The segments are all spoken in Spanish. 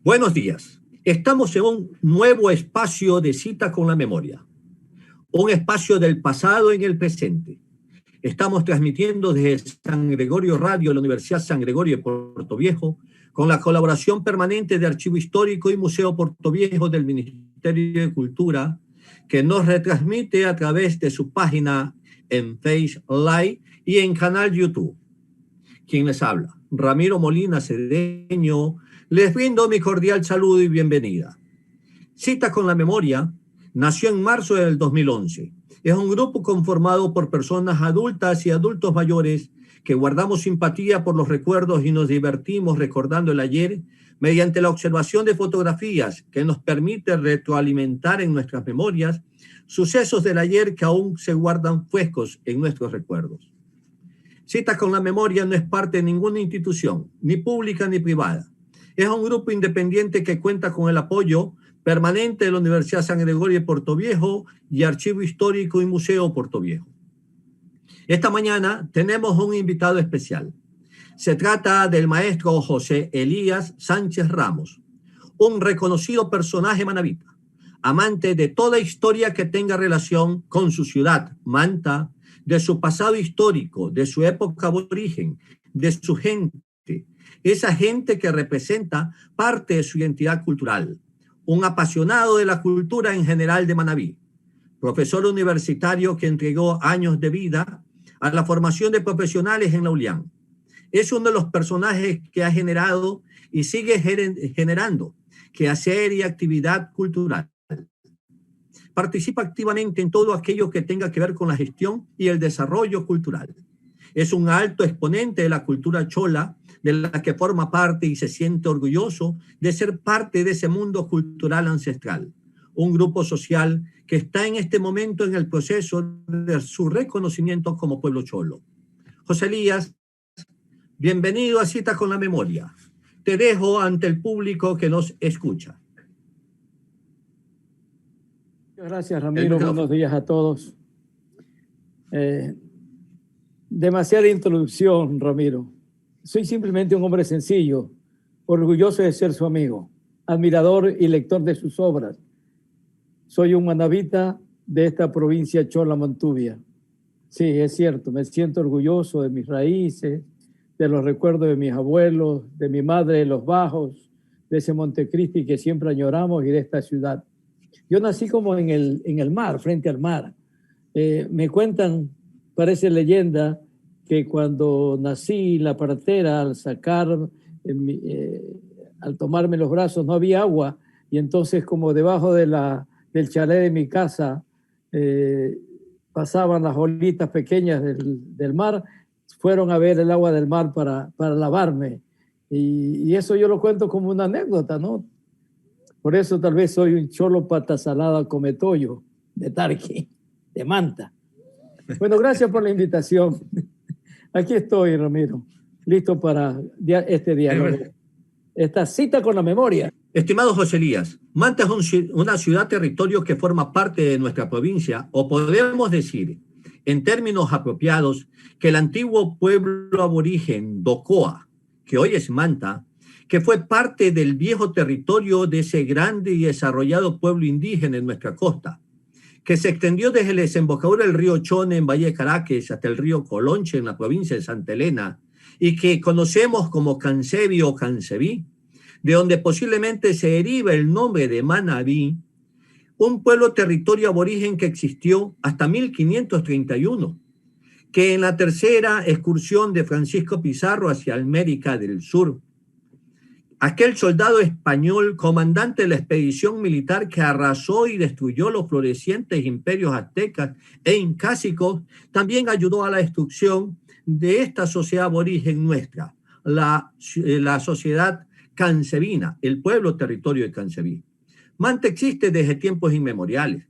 Buenos días. Estamos en un nuevo espacio de cita con la memoria, un espacio del pasado en el presente. Estamos transmitiendo desde San Gregorio Radio, la Universidad San Gregorio de Puerto Viejo, con la colaboración permanente de Archivo Histórico y Museo Puerto Viejo del Ministerio de Cultura, que nos retransmite a través de su página en Face Live y en canal YouTube. Quien les habla, Ramiro Molina Cedeño, les brindo mi cordial saludo y bienvenida. Cita con la Memoria nació en marzo del 2011. Es un grupo conformado por personas adultas y adultos mayores que guardamos simpatía por los recuerdos y nos divertimos recordando el ayer mediante la observación de fotografías que nos permite retroalimentar en nuestras memorias sucesos del ayer que aún se guardan frescos en nuestros recuerdos. Cita con la Memoria no es parte de ninguna institución, ni pública ni privada. Es un grupo independiente que cuenta con el apoyo permanente de la Universidad San Gregorio de Puerto Viejo y Archivo Histórico y Museo Puerto Viejo. Esta mañana tenemos un invitado especial. Se trata del maestro José Elías Sánchez Ramos, un reconocido personaje manabita, amante de toda historia que tenga relación con su ciudad, Manta, de su pasado histórico, de su época aborigen, de su gente, esa gente que representa parte de su identidad cultural, un apasionado de la cultura en general de Manabí, profesor universitario que entregó años de vida a la formación de profesionales en la ULIAN. Es uno de los personajes que ha generado y sigue generando quehacer y actividad cultural. Participa activamente en todo aquello que tenga que ver con la gestión y el desarrollo cultural. Es un alto exponente de la cultura chola, de la que forma parte y se siente orgulloso de ser parte de ese mundo cultural ancestral. Un grupo social que está en este momento en el proceso de su reconocimiento como pueblo cholo. José Elías, bienvenido a Cita con la Memoria. Te dejo ante el público que nos escucha. Gracias, Ramiro. Buenos días a todos. Demasiada introducción, Ramiro. Soy simplemente un hombre sencillo, orgulloso de ser su amigo, admirador y lector de sus obras. Soy un manabita de esta provincia Chola Mantuvia. Sí, es cierto, me siento orgulloso de mis raíces, de los recuerdos de mis abuelos, de mi madre de los Bajos, de ese Montecristi que siempre añoramos y de esta ciudad. Yo nací como en el mar, frente al mar. Me cuentan, parece leyenda, que cuando nací la partera, al tomarme los brazos no había agua, y entonces como debajo del chalet de mi casa pasaban las olitas pequeñas del mar, fueron a ver el agua del mar para lavarme. Y eso yo lo cuento como una anécdota, ¿no? Por eso tal vez soy un cholo pata salada cometoyo de Tarqui, de Manta. Bueno, gracias por la invitación. Aquí estoy, Ramiro, listo para este diálogo, esta cita con la memoria. Estimado José Elías, Manta es una ciudad-territorio que forma parte de nuestra provincia, o podemos decir, en términos apropiados, que el antiguo pueblo aborigen Docoa, que hoy es Manta, que fue parte del viejo territorio de ese grande y desarrollado pueblo indígena en nuestra costa, que se extendió desde la desembocadura del río Chone en Valle de Caracas hasta el río Colonche en la provincia de Santa Elena, y que conocemos como Cansebi o Cansebí, de donde posiblemente se deriva el nombre de Manabí, un pueblo territorio aborigen que existió hasta 1531, que en la tercera excursión de Francisco Pizarro hacia América del Sur, aquel soldado español, comandante de la expedición militar que arrasó y destruyó los florecientes imperios aztecas e incásicos, también ayudó a la destrucción de esta sociedad aborigen nuestra, la sociedad cansebina, el pueblo territorio de Cansebí. Manta existe desde tiempos inmemoriales.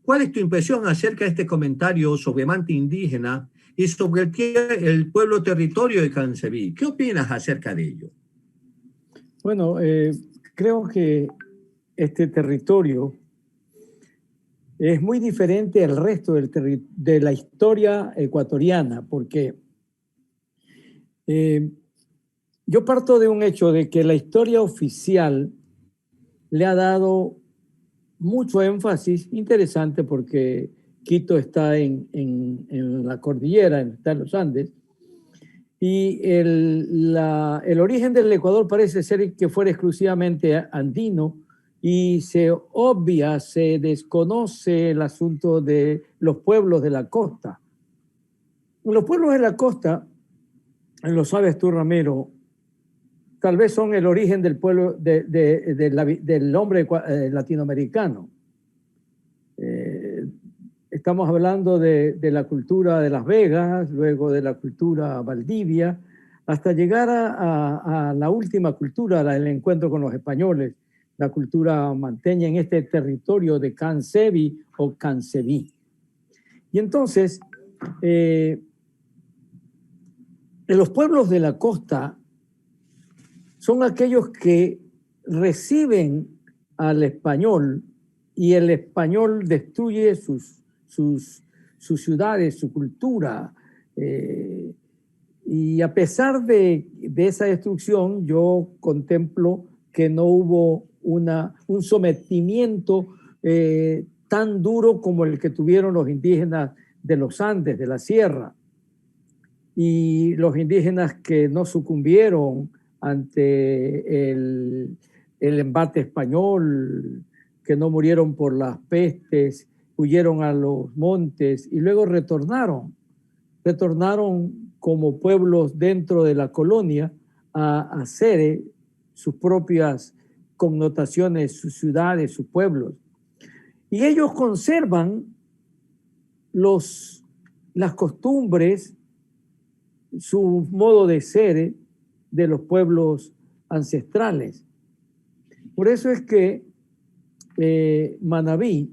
¿Cuál es tu impresión acerca de este comentario sobre Manta indígena y sobre el pueblo territorio de Cansebí? ¿Qué opinas acerca de ello? Bueno, creo que este territorio es muy diferente al resto de la historia ecuatoriana, porque yo parto de un hecho de que la historia oficial le ha dado mucho énfasis, interesante porque Quito está en la cordillera, está en los Andes, y el origen del Ecuador parece ser que fuera exclusivamente andino, y se obvia, se desconoce el asunto de los pueblos de la costa. Los pueblos de la costa, lo sabes tú, Ramiro, tal vez son el origen del pueblo del hombre latinoamericano. Estamos hablando de la cultura de Las Vegas, luego de la cultura Valdivia, hasta llegar a la última cultura, el encuentro con los españoles, la cultura manteña en este territorio de Cansebi o Cansebí. Y entonces, los pueblos de la costa son aquellos que reciben al español y el español destruye sus ciudades, su cultura. Y a pesar de esa destrucción, yo contemplo que no hubo un sometimiento tan duro como el que tuvieron los indígenas de los Andes, de la sierra. Y los indígenas que no sucumbieron ante el embate español, que no murieron por las pestes, huyeron a los montes y luego retornaron como pueblos dentro de la colonia a hacer sus propias connotaciones, sus ciudades, sus pueblos. Y ellos conservan las costumbres, su modo de ser de los pueblos ancestrales. Por eso es que Manabí,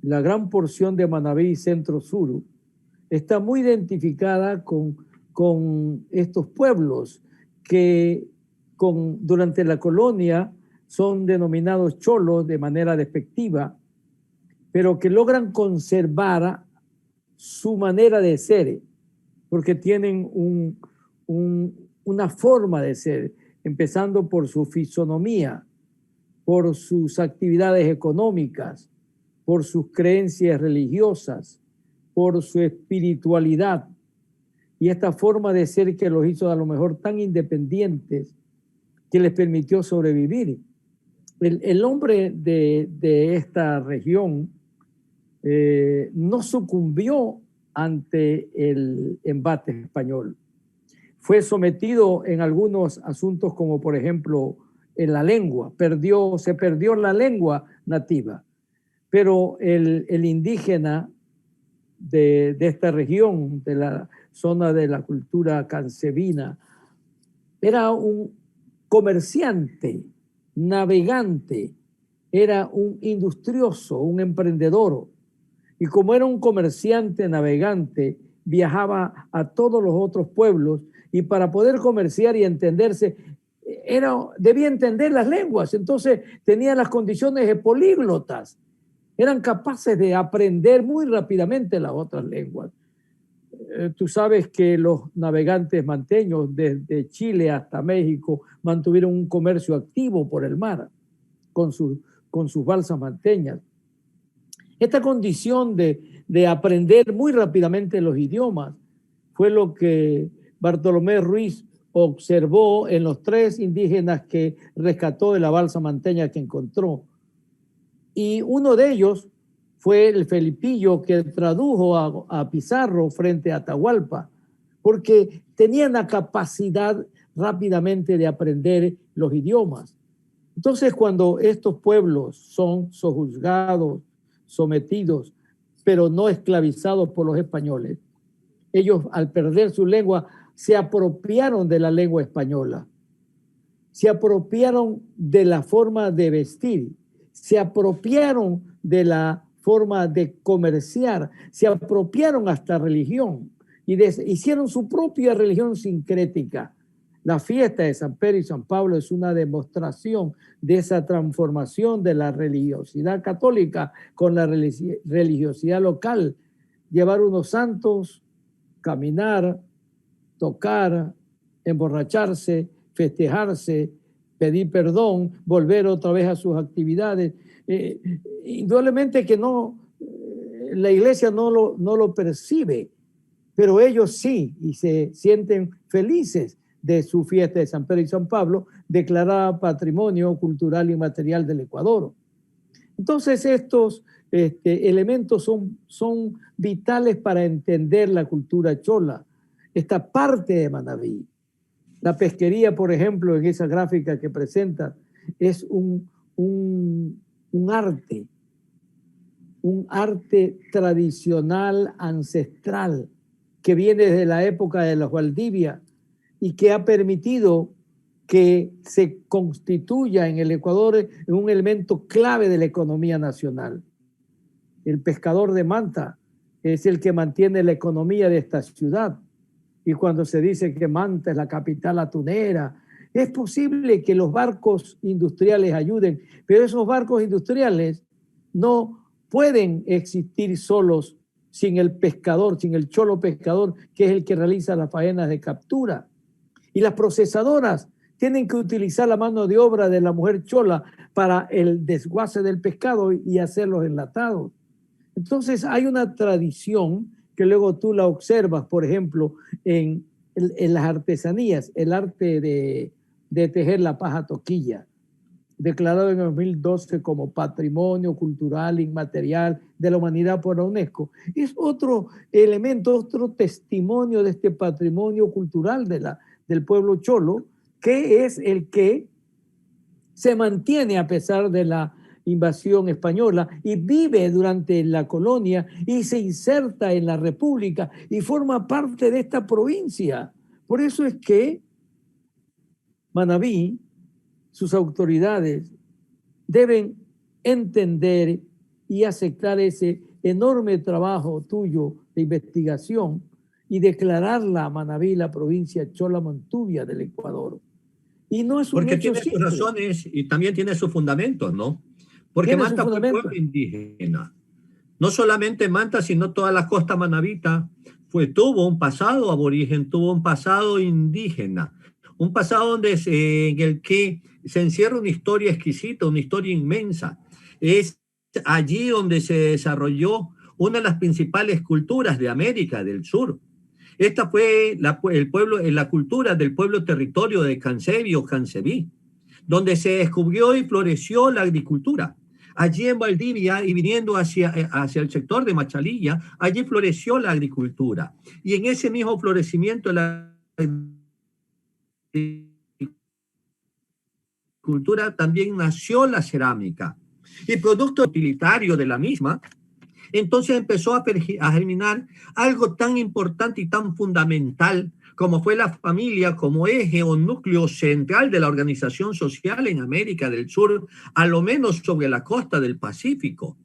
la gran porción de Manabí centro-sur, está muy identificada con estos pueblos que durante la colonia son denominados cholos de manera despectiva, pero que logran conservar su manera de ser, porque tienen una forma de ser, empezando por su fisonomía, por sus actividades económicas, por sus creencias religiosas, por su espiritualidad, y esta forma de ser que los hizo a lo mejor tan independientes que les permitió sobrevivir. El hombre de esta región no sucumbió ante el embate español. Fue sometido en algunos asuntos como por ejemplo en la lengua, se perdió la lengua nativa, pero el indígena de esta región, de la zona de la cultura cansebina, era un comerciante, navegante, era un industrioso, un emprendedor. Y como era un comerciante, navegante, viajaba a todos los otros pueblos y para poder comerciar y entenderse, debía entender las lenguas. Entonces tenía las condiciones de políglotas. Eran capaces de aprender muy rápidamente las otras lenguas. Tú sabes que los navegantes manteños desde Chile hasta México mantuvieron un comercio activo por el mar con sus balsas manteñas. Esta condición de aprender muy rápidamente los idiomas fue lo que Bartolomé Ruiz observó en los 3 indígenas que rescató de la balsa manteña que encontró. Y uno de ellos fue el Felipillo, que tradujo a Pizarro frente a Atahualpa, porque tenían la capacidad rápidamente de aprender los idiomas. Entonces, cuando estos pueblos son sojuzgados, sometidos, pero no esclavizados por los españoles, ellos al perder su lengua se apropiaron de la lengua española, se apropiaron de la forma de vestir, se apropiaron de la forma de comerciar, se apropiaron hasta religión y hicieron su propia religión sincrética. La fiesta de San Pedro y San Pablo es una demostración de esa transformación de la religiosidad católica con la religiosidad local. Llevar unos santos, caminar, tocar, emborracharse, festejarse pedir perdón, volver otra vez a sus actividades. Indudablemente que no, la iglesia no lo percibe, pero ellos sí, y se sienten felices de su fiesta de San Pedro y San Pablo, declarada Patrimonio Cultural Inmaterial del Ecuador. Entonces estos elementos son vitales para entender la cultura chola, esta parte de Manabí. La pesquería, por ejemplo, en esa gráfica que presenta, es un arte tradicional, ancestral, que viene desde la época de los Valdivia y que ha permitido que se constituya en el Ecuador un elemento clave de la economía nacional. El pescador de Manta es el que mantiene la economía de esta ciudad. Y cuando se dice que Manta es la capital atunera, es posible que los barcos industriales ayuden, pero esos barcos industriales no pueden existir solos sin el pescador, sin el cholo pescador, que es el que realiza las faenas de captura. Y las procesadoras tienen que utilizar la mano de obra de la mujer chola para el desguace del pescado y hacerlos enlatados. Entonces hay una tradición que luego tú la observas, por ejemplo, en las artesanías, el arte de tejer la paja toquilla, declarado en 2012 como Patrimonio Cultural Inmaterial de la Humanidad por la UNESCO. Es otro elemento, otro testimonio de este patrimonio cultural del pueblo cholo, que es el que se mantiene a pesar de la invasión española y vive durante la colonia y se inserta en la república y forma parte de esta provincia. Por eso es que Manabí, sus autoridades, deben entender y aceptar ese enorme trabajo tuyo de investigación y declararla a Manabí la provincia Chola Montubia del Ecuador. Y no es un Porque hecho tiene sus simple. razones y también tiene sus fundamentos, ¿no? Porque Manta fue pueblo indígena. No solamente Manta, sino toda la costa manabita tuvo un pasado aborigen, tuvo un pasado indígena, un pasado en el que se encierra una historia exquisita, una historia inmensa. Es allí donde se desarrolló una de las principales culturas de América del Sur. Esta fue la cultura del pueblo territorio de Cansebi o Cansebí, donde se descubrió y floreció la agricultura. Allí en Valdivia y viniendo hacia el sector de Machalilla, allí floreció la agricultura. Y en ese mismo florecimiento de la agricultura también nació la cerámica. Y producto utilitario de la misma, entonces empezó a germinar algo tan importante y tan fundamental como fue la familia como eje o núcleo central de la organización social en América del Sur, a lo menos sobre la costa del Pacífico.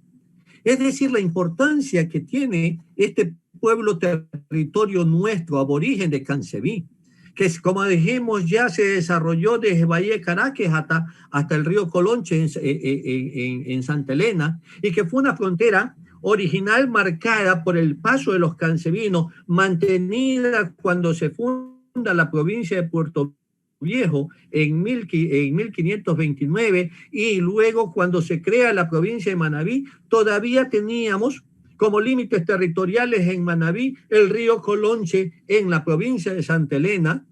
Es decir, la importancia que tiene este pueblo territorio nuestro, aborigen de Cansebí, que como dijimos ya se desarrolló desde Valle de Caracas hasta el río Colonche en Santa Elena, y que fue una frontera original marcada por el paso de los cancebinos, mantenida cuando se funda la provincia de Puerto Viejo en 1529 y luego cuando se crea la provincia de Manabí, todavía teníamos como límites territoriales en Manabí el río Colonche en la provincia de Santa Elena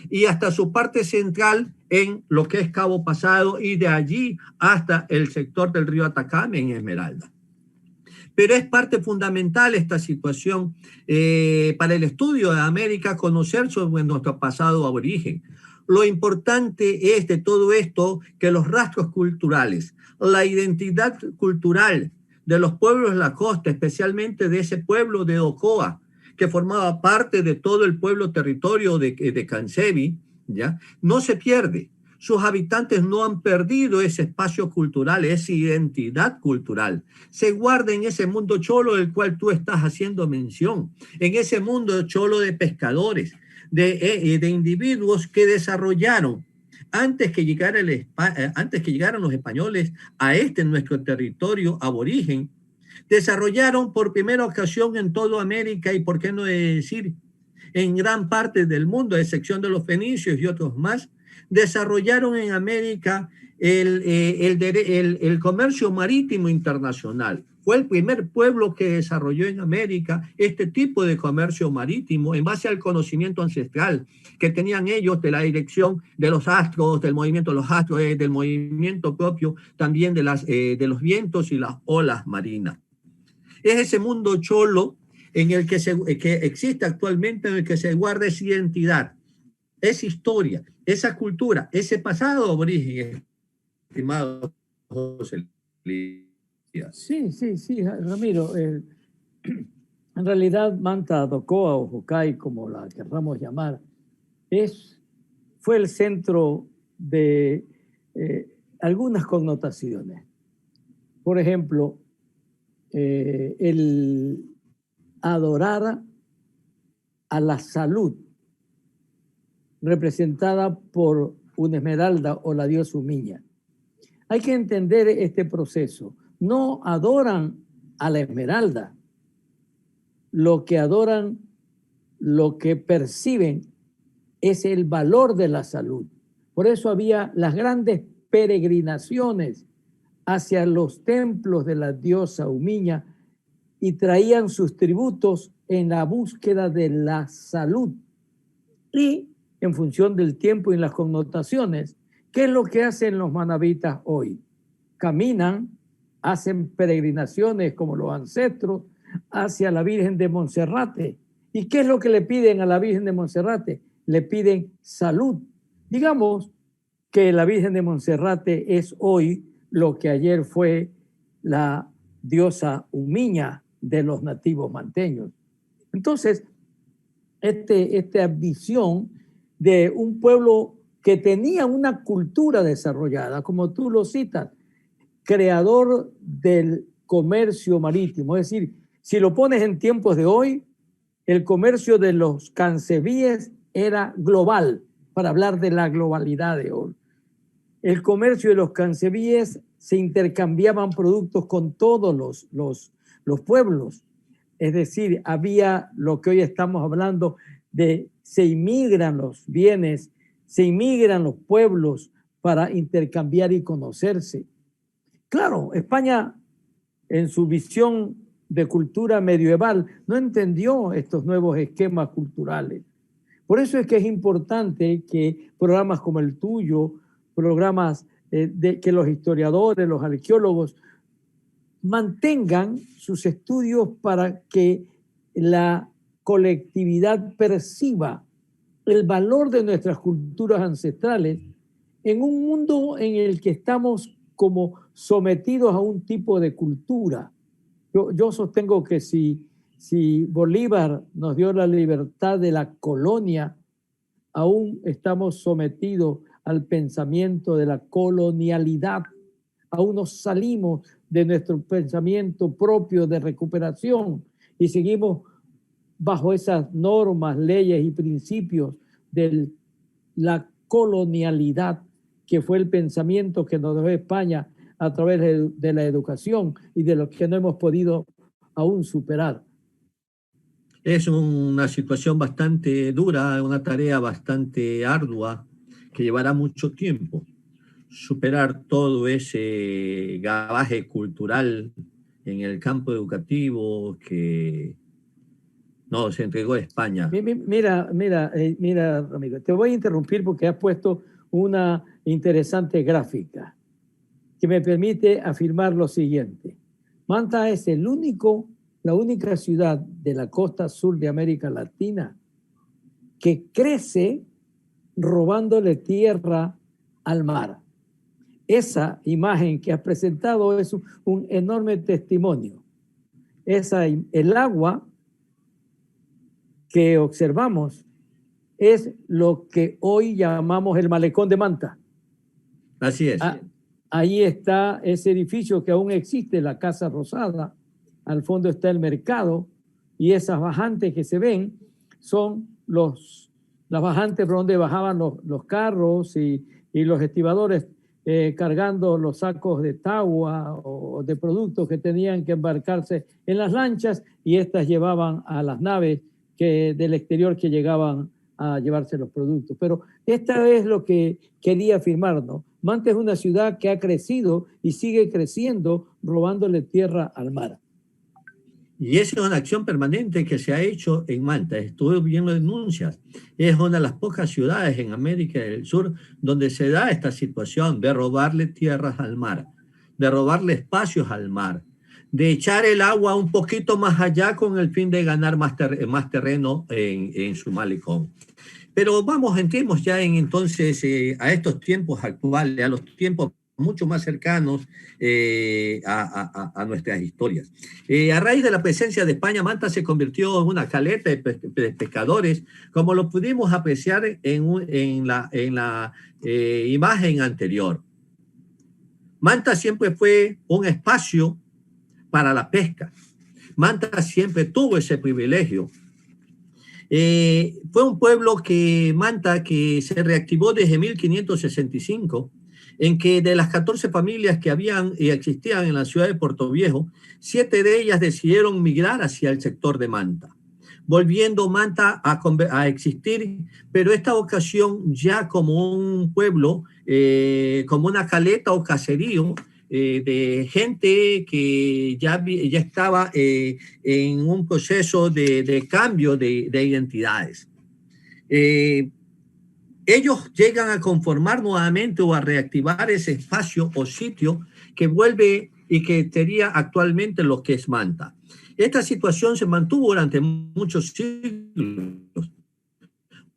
y hasta su parte central en lo que es Cabo Pasado y de allí hasta el sector del río Atacama en Esmeralda. Pero es parte fundamental esta situación para el estudio de América, conocer sobre nuestro pasado aborigen. Lo importante es de todo esto que los rastros culturales, la identidad cultural de los pueblos de la costa, especialmente de ese pueblo de Ocoa, que formaba parte de todo el pueblo territorio de Cansebi, ¿ya? No se pierde. Sus habitantes no han perdido ese espacio cultural, esa identidad cultural. Se guarda en ese mundo cholo del cual tú estás haciendo mención, en ese mundo cholo de pescadores, de individuos que desarrollaron antes que llegaran los españoles a nuestro territorio aborigen, desarrollaron por primera ocasión en toda América y por qué no decir en gran parte del mundo, a excepción de los fenicios y otros más, desarrollaron en América el comercio marítimo internacional. Fue el primer pueblo que desarrolló en América este tipo de comercio marítimo en base al conocimiento ancestral que tenían ellos de la dirección de los astros, del movimiento de los astros, del movimiento propio también de los vientos y las olas marinas. Es ese mundo cholo en el que existe actualmente, en el que se guarda esa identidad, esa historia, esa cultura, ese pasado aborigen, estimado José Elías. Sí, Ramiro. En realidad, Manta Docoa o Hokai, como la querramos llamar, fue el centro de algunas connotaciones. Por ejemplo, el adorar a la salud, representada por una esmeralda o la diosa Umiña. Hay que entender este proceso. No adoran a la esmeralda. Lo que adoran, lo que perciben es el valor de la salud. Por eso había las grandes peregrinaciones hacia los templos de la diosa Umiña y traían sus tributos en la búsqueda de la salud. Y en función del tiempo y las connotaciones, ¿qué es lo que hacen los manabitas hoy? Caminan, hacen peregrinaciones como los ancestros hacia la Virgen de Monserrate. ¿Y qué es lo que le piden a la Virgen de Monserrate? Le piden salud. Digamos que la Virgen de Monserrate es hoy lo que ayer fue la diosa Umiña de los nativos manteños. Entonces, esta visión de un pueblo que tenía una cultura desarrollada, como tú lo citas, creador del comercio marítimo. Es decir, si lo pones en tiempos de hoy, el comercio de los cancebíes era global, para hablar de la globalidad de hoy. El comercio de los cancebíes se intercambiaban productos con todos los pueblos. Es decir, había lo que hoy estamos hablando de se inmigran los bienes, se inmigran los pueblos para intercambiar y conocerse. Claro, España en su visión de cultura medieval no entendió estos nuevos esquemas culturales. Por eso es que es importante que programas como el tuyo, programas que los historiadores, los arqueólogos mantengan sus estudios para que la colectividad perciba el valor de nuestras culturas ancestrales en un mundo en el que estamos como sometidos a un tipo de cultura. Yo sostengo que si Bolívar nos dio la libertad de la colonia, aún estamos sometidos al pensamiento de la colonialidad. Aún nos salimos de nuestro pensamiento propio de recuperación y seguimos bajo esas normas, leyes y principios de la colonialidad, que fue el pensamiento que nos dejó España a través de la educación y de lo que no hemos podido aún superar. Es una situación bastante dura, una tarea bastante ardua que llevará mucho tiempo. Superar todo ese gabaje cultural en el campo educativo que nos entregó España. Mira, Ramiro, te voy a interrumpir porque has puesto una interesante gráfica que me permite afirmar lo siguiente. Manta es la única ciudad de la costa sur de América Latina que crece robándole tierra al mar. Esa imagen que has presentado es un enorme testimonio. El agua que observamos es lo que hoy llamamos el malecón de Manta. Así es. Ahí está ese edificio que aún existe, la Casa Rosada. Al fondo está el mercado y esas bajantes que se ven son las bajantes por donde bajaban los carros y los estibadores cargando los sacos de tagua o de productos que tenían que embarcarse en las lanchas y estas llevaban a las naves del exterior que llegaban a llevarse los productos. Pero esta es lo que quería afirmar, ¿no? Manta es una ciudad que ha crecido y sigue creciendo, robándole tierra al mar. Y esa es una acción permanente que se ha hecho en Manta. Estuve viendo denuncias. Es una de las pocas ciudades en América del Sur donde se da esta situación de robarle tierras al mar, de robarle espacios al mar, de echar el agua un poquito más allá con el fin de ganar más terreno en su malecón. Pero entremos ya entonces a estos tiempos actuales, a los tiempos mucho más cercanos a nuestras historias. A raíz de la presencia de España, Manta se convirtió en una caleta de pescadores, como lo pudimos apreciar en la imagen anterior. Manta siempre fue un espacio para la pesca. Manta siempre tuvo ese privilegio. Fue un pueblo Manta, que se reactivó desde 1565, en que de las 14 familias que habían y existían en la ciudad de Puerto Viejo, 7 de ellas decidieron migrar hacia el sector de Manta, volviendo Manta a existir, pero esta ocasión ya como un pueblo, como una caleta o caserío, de gente que ya estaba en un proceso de cambio de identidades. Ellos llegan a conformar nuevamente o a reactivar ese espacio o sitio que vuelve y que sería actualmente lo que es Manta. Esta situación se mantuvo durante muchos siglos.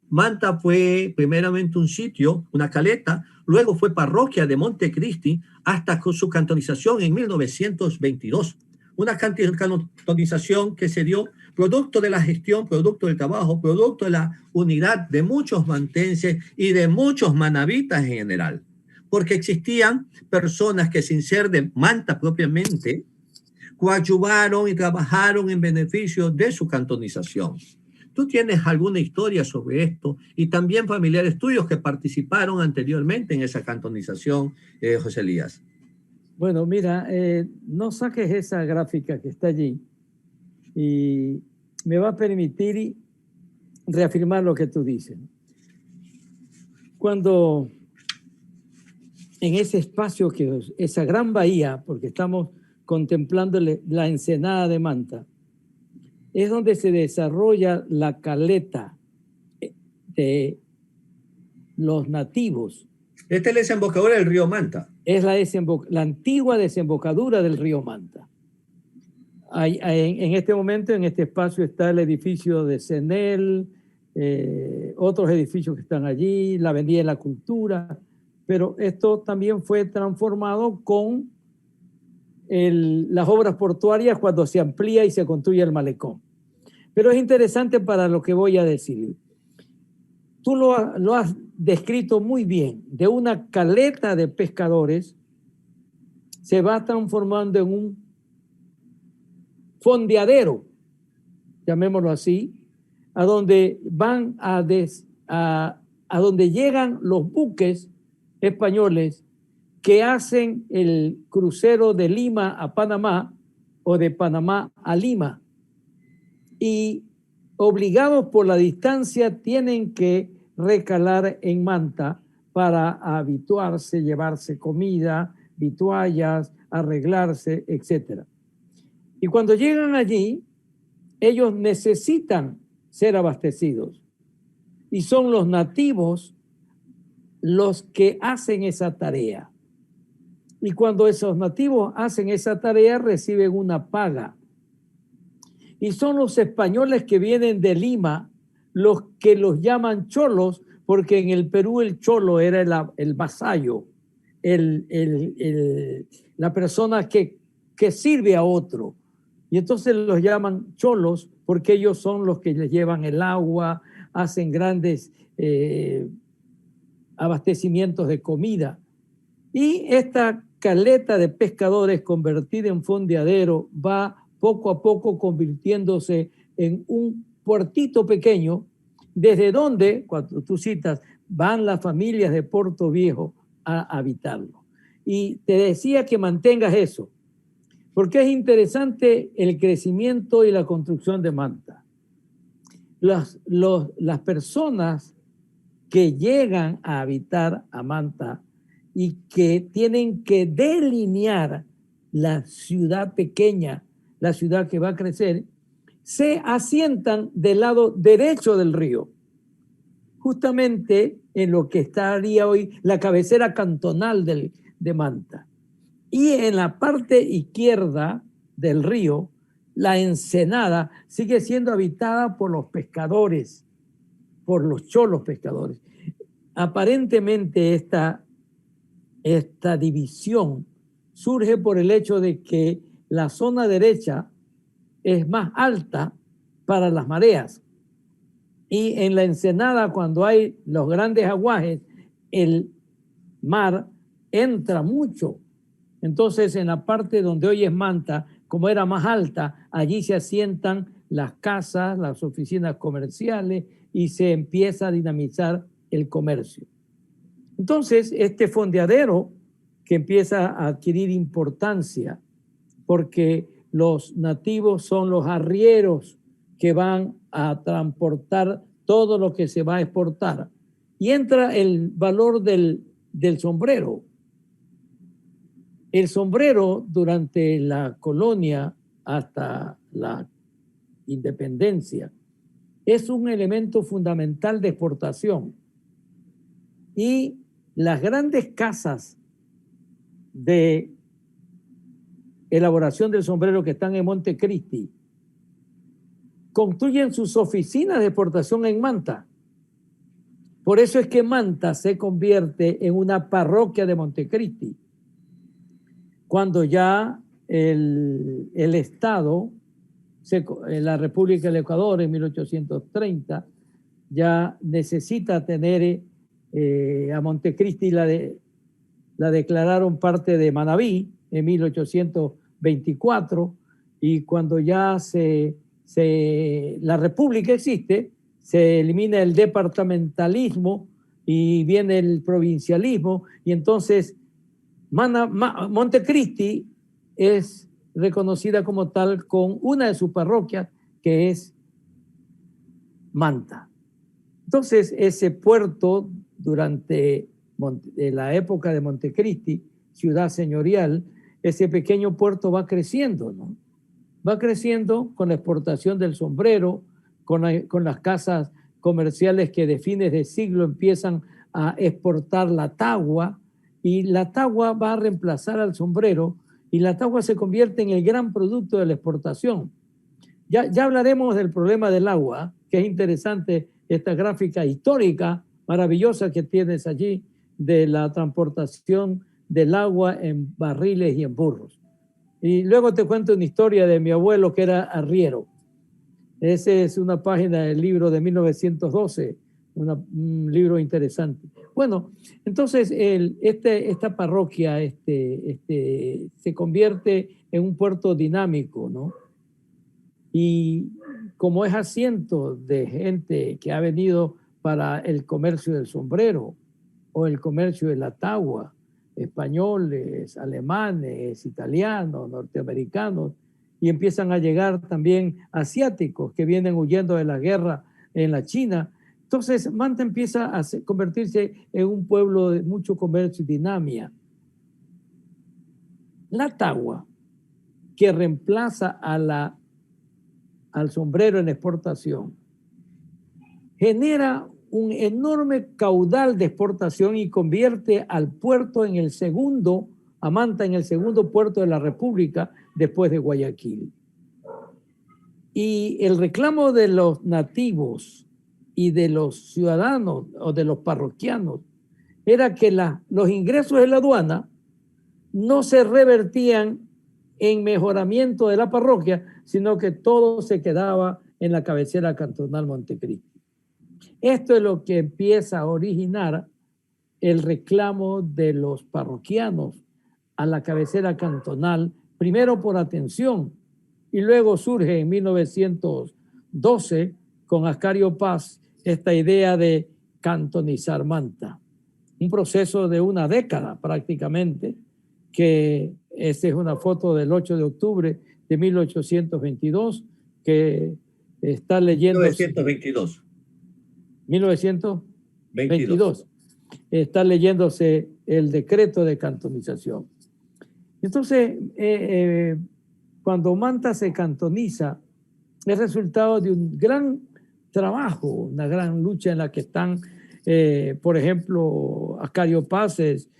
Manta fue primeramente un sitio, una caleta, luego fue parroquia de Montecristi hasta su cantonización en 1922. Una cantonización que se dio producto de la gestión, producto del trabajo, producto de la unidad de muchos mantenses y de muchos manavitas en general. Porque existían personas que, sin ser de Manta propiamente, coadyuvaron y trabajaron en beneficio de su cantonización. ¿Tú tienes alguna historia sobre esto? Y también familiares tuyos que participaron anteriormente en esa cantonización, José Elías. Bueno, mira, no saques esa gráfica que está allí y me va a permitir reafirmar lo que tú dices. Cuando en ese espacio, esa gran bahía, porque estamos contemplando la ensenada de Manta, es donde se desarrolla la caleta de los nativos. Esta es la desembocadura del río Manta. Es la antigua desembocadura del río Manta. En este momento, en este espacio, está el edificio de CENEL, otros edificios que están allí, la Avenida de la Cultura, pero esto también fue transformado con las obras portuarias cuando se amplía y se construye el malecón. Pero es interesante para lo que voy a decir. Tú lo has descrito muy bien. De una caleta de pescadores se va transformando en un fondeadero, llamémoslo así, a donde a donde llegan los buques españoles que hacen el crucero de Lima a Panamá o de Panamá a Lima. Y obligados por la distancia tienen que recalar en Manta para habituarse, llevarse comida, vituallas, arreglarse, etc. Y cuando llegan allí, ellos necesitan ser abastecidos. Y son los nativos los que hacen esa tarea. Y cuando esos nativos hacen esa tarea, reciben una paga. Y son los españoles que vienen de Lima los que los llaman cholos, porque en el Perú el cholo era el vasallo, la persona que sirve a otro. Y entonces los llaman cholos porque ellos son los que les llevan el agua, hacen grandes abastecimientos de comida. Y esta caleta de pescadores convertida en fondeadero va poco a poco convirtiéndose en un puertito pequeño, desde donde, cuando tú citas, van las familias de Puerto Viejo a habitarlo. Y te decía que mantengas eso, porque es interesante el crecimiento y la construcción de Manta. las personas que llegan a habitar a Manta y que tienen que delinear la ciudad pequeña, la ciudad que va a crecer, se asientan del lado derecho del río, justamente en lo que estaría hoy la cabecera cantonal de Manta. Y en la parte izquierda del río, la ensenada sigue siendo habitada por los pescadores, por los cholos pescadores. Aparentemente esta división surge por el hecho de que la zona derecha es más alta para las mareas. Y en la ensenada, cuando hay los grandes aguajes, el mar entra mucho. Entonces, en la parte donde hoy es Manta, como era más alta, allí se asientan las casas, las oficinas comerciales y se empieza a dinamizar el comercio. Entonces, este fondeadero que empieza a adquirir importancia porque los nativos son los arrieros que van a transportar todo lo que se va a exportar. Y entra el valor del sombrero. El sombrero durante la colonia hasta la independencia es un elemento fundamental de exportación. Y las grandes casas de elaboración del sombrero que están en Montecristi construyen sus oficinas de exportación en Manta. Por eso es que Manta se convierte en una parroquia de Montecristi. Cuando ya el Estado, la República del Ecuador en 1830, ya necesita tener a Montecristi, la declararon parte de Manabí en 1824, y cuando ya la República existe, se elimina el departamentalismo y viene el provincialismo, y entonces Montecristi es reconocida como tal con una de sus parroquias, que es Manta. Entonces, ese puerto durante la época de Montecristi, ciudad señorial, ese pequeño puerto va creciendo, ¿no? Va creciendo con la exportación del sombrero, con las casas comerciales que de fines de siglo empiezan a exportar la tagua, y la tagua va a reemplazar al sombrero, y la tagua se convierte en el gran producto de la exportación. Ya hablaremos del problema del agua, que es interesante esta gráfica histórica maravillosa que tienes allí de la transportación del agua en barriles y en burros. Y luego te cuento una historia de mi abuelo que era arriero. Esa es una página del libro de 1912, un libro interesante. Bueno, entonces esta parroquia se convierte en un puerto dinámico, ¿no? Y como es asiento de gente que ha venido para el comercio del sombrero o el comercio de la tagua, españoles, alemanes, italianos, norteamericanos, y empiezan a llegar también asiáticos que vienen huyendo de la guerra en la China. Entonces, Manta empieza a convertirse en un pueblo de mucho comercio y dinámica. La tagua, que reemplaza al sombrero en exportación, genera un enorme caudal de exportación y convierte al puerto a Manta en el segundo puerto de la República después de Guayaquil. Y el reclamo de los nativos y de los ciudadanos o de los parroquianos era que los ingresos de la aduana no se revertían en mejoramiento de la parroquia, sino que todo se quedaba en la cabecera cantonal Montecristi. Esto es lo que empieza a originar el reclamo de los parroquianos a la cabecera cantonal, primero por atención, y luego surge en 1912 con Ascario Paz esta idea de cantonizar Manta. Un proceso de una década prácticamente, que esta es una foto del 8 de octubre de 1822, que está leyendo... 1922. 1922. Está leyéndose el decreto de cantonización. Entonces, cuando Manta se cantoniza, es resultado de un gran trabajo, una gran lucha en la que están, por ejemplo, Acario Paces,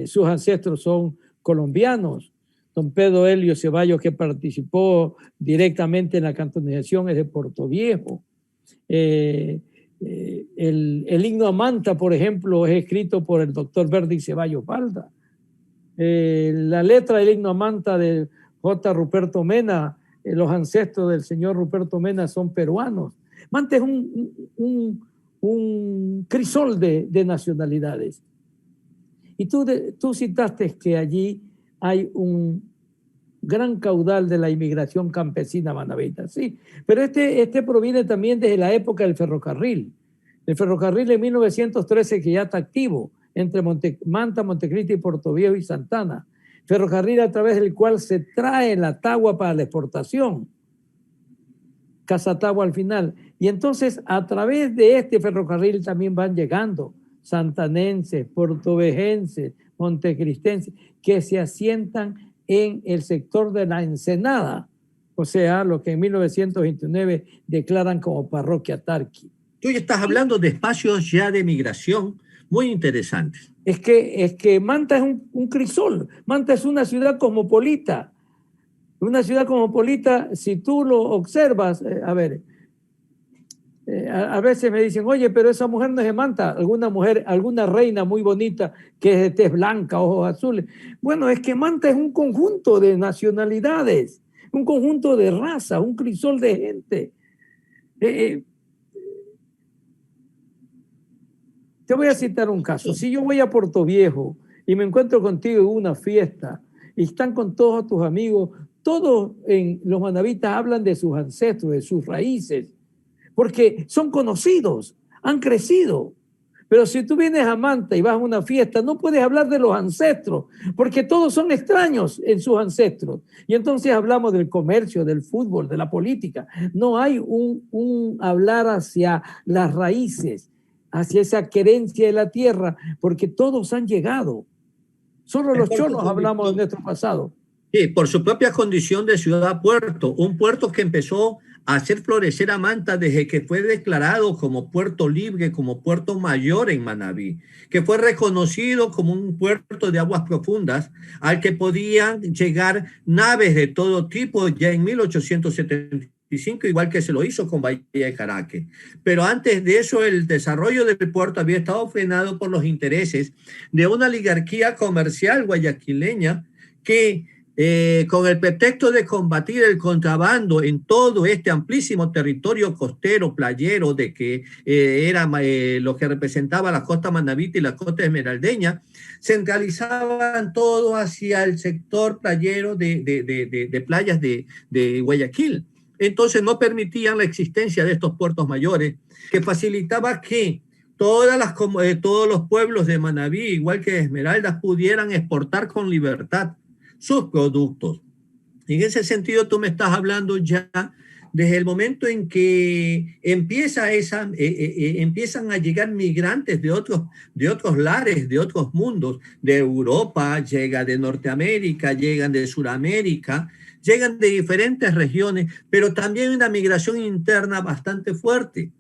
sus ancestros son colombianos. Don Pedro Helio Ceballos, que participó directamente en la cantonización, es de Portoviejo. El himno a Manta, por ejemplo, es escrito por el doctor Verdi Ceballos Balda. La letra del himno a Manta de J. Ruperto Mena, los ancestros del señor Ruperto Mena son peruanos. Manta es un crisol de nacionalidades. Y tú citaste que allí hay un gran caudal de la inmigración campesina manabita, sí, pero este proviene también desde la época del ferrocarril. El ferrocarril en 1913 que ya está activo entre Manta, Montecristi, Portoviejo y Santana. Ferrocarril a través del cual se trae la tagua para la exportación. Casatagua al final. Y entonces a través de este ferrocarril también van llegando santanenses, portovejenses, montecristenses, que se asientan en el sector de la Ensenada, o sea, lo que en 1929 declaran como parroquia Tarqui. Tú ya estás hablando de espacios ya de migración muy interesantes. Es que Manta es un crisol. Manta es una ciudad cosmopolita. Una ciudad cosmopolita, si tú lo observas, a veces me dicen, oye, pero esa mujer no es de Manta, alguna reina muy bonita que es de tez blanca, ojos azules. Bueno, es que Manta es un conjunto de nacionalidades, un conjunto de raza, un crisol de gente. Te voy a citar un caso. Si yo voy a Portoviejo y me encuentro contigo en una fiesta y están con todos tus amigos, todos en los manabitas hablan de sus ancestros, de sus raíces, porque son conocidos, han crecido. Pero si tú vienes a Manta y vas a una fiesta, no puedes hablar de los ancestros, porque todos son extraños en sus ancestros. Y entonces hablamos del comercio, del fútbol, de la política. No hay un hablar hacia las raíces, hacia esa querencia de la tierra, porque todos han llegado. Solo los cholos hablamos de nuestro pasado. Sí, por su propia condición de ciudad-puerto, un puerto que empezó a hacer florecer a Manta desde que fue declarado como puerto libre, como puerto mayor en Manabí, que fue reconocido como un puerto de aguas profundas al que podían llegar naves de todo tipo ya en 1875, igual que se lo hizo con Bahía de Caraque. Pero antes de eso, el desarrollo del puerto había estado frenado por los intereses de una oligarquía comercial guayaquileña que con el pretexto de combatir el contrabando en todo este amplísimo territorio costero, playero, de que era lo que representaba la costa manabita y la costa esmeraldeña, centralizaban todo hacia el sector playero de playas de Guayaquil. Entonces no permitían la existencia de estos puertos mayores, que facilitaba que todos los pueblos de Manabí, igual que de Esmeraldas, pudieran exportar con libertad sus productos. En ese sentido, tú me estás hablando ya desde el momento en que empiezan a llegar migrantes de otros lares, de otros mundos, de Europa, llega de Norteamérica, llegan de Sudamérica, llegan de diferentes regiones, pero también una migración interna bastante fuerte.